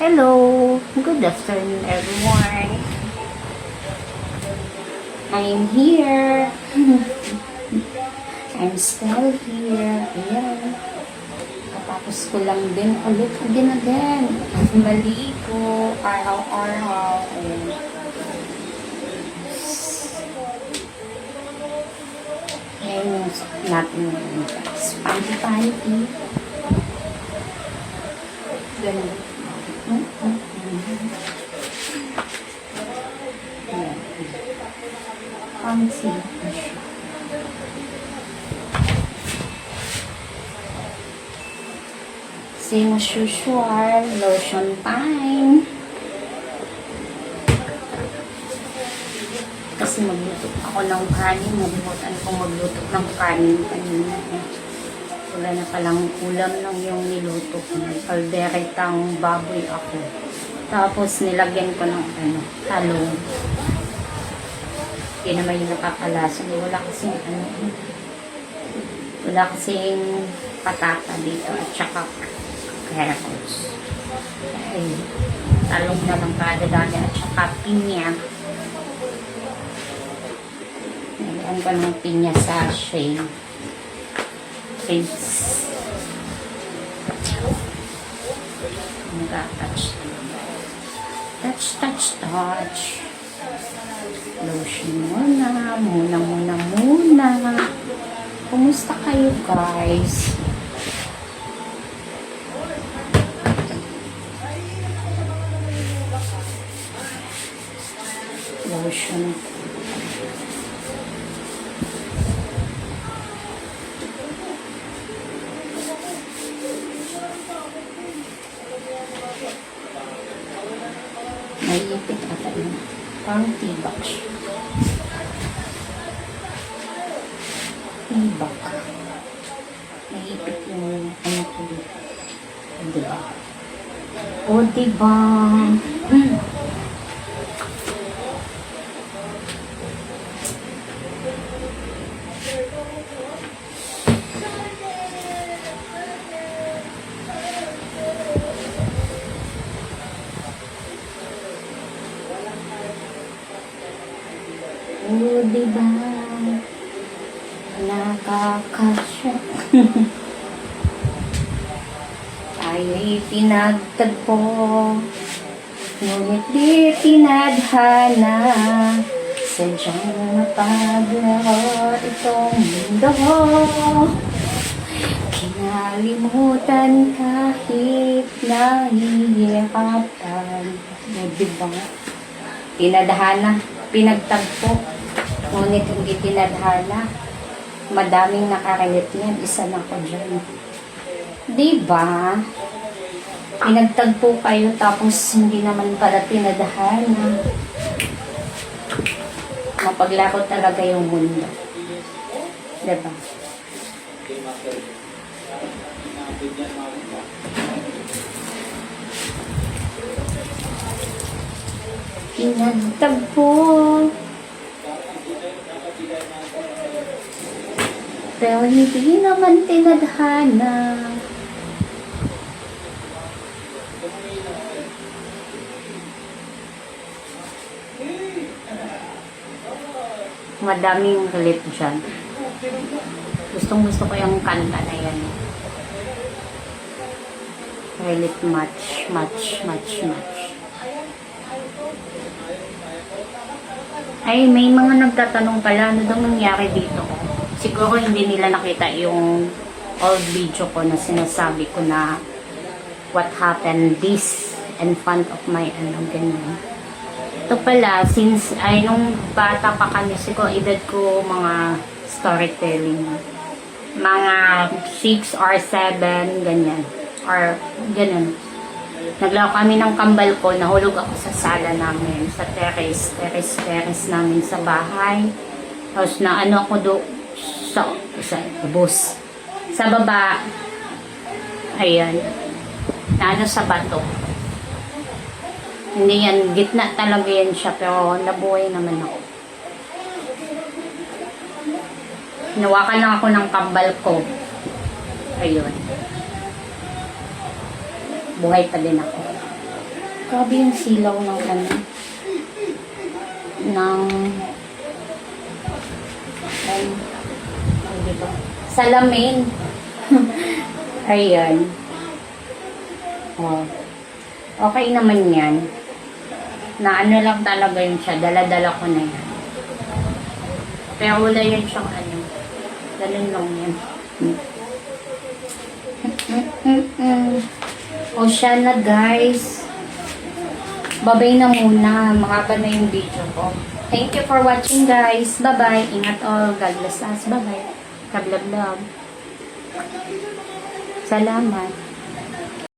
Hello, good afternoon everyone. I'm here. I'm still here. Ayan. Katapos ko lang din ulit again. Maligo, araw-araw. Ayan. Ayan yung suot natin ngayon, guys. Panty-panty. Ganun. Fancy. Same as usual, lotion time. Kasi magluto ako ng kanin. Nalimutan kong magluto ng kanin kanina. Wala na palang ulam lang yung niluto ko. Kalderetang baboy ako. Tapos nilagyan ko ng talong. Hindi naman yung nakakalasa. Wala kasing patata dito at saka carrots. Ay, talong na lang kada dami at saka pinya. Nilagyan ko ng pinya sachet. Touch. Lotion muna. Kumusta kayo, guys? Lotion. Naiipit ata yun. Parang tibak siya. Tibak. Naiipit yung ko dito. Diba? O, diba? Oh, diba? Nakakasya. Tayo'y pinagtagpo, ngunit di tinadhana. Sadyang mapaglaro itong mundo. Kinalimutan kahit nahihirapan. Oh, diba? Tinadhana, pinagtagpo. Ngunit hindi tinadhana. Madaming nakarelate niyan. Isa na ko dyan. Diba? Pinagtagpo kayo tapos hindi naman pala tinadhana. Mapaglaro talaga yung mundo. Diba? Pinagtagpo. Pero hindi naman tinadhana. Madaming relate dyan. Gustong-gusto ko yung kanta na yan. Relate much. Ay, may mga nagtatanong pala, ano daw nangyari dito? Siguro hindi nila nakita yung old video ko na sinasabi ko na what happened this in front of my ganyan. Ito pala, since ay nung bata pa kami, siguro edad ko mga storytelling. Mga 6 or 7, ganyan. Or ganyan. Naglaro kami ng kambal ko, nahulog ako sa sala namin, sa terrace namin sa bahay. Tapos na ako doon sa bus. Sa baba, ayan, na sa bato. Hindi yan, gitna talaga yan siya, pero nabuhay naman ako. Hinawakan lang ako ng kambal ko. Ayun. Buhay pa din ako. Grabe yung silaw ng ano. Ng... Diba? Salamin. Ayan. Oh. Okay naman yan. Na ano lang talaga yun siya. Dala-dala ko na yan. Kaya wala yan siyang ano. Ganun lang yan. O siya na guys. Babay na muna. Makaba na yung video ko. Thank you for watching guys. Bye-bye. Ingat all. God bless us. Bye-bye. Kablab-lab. Salamat.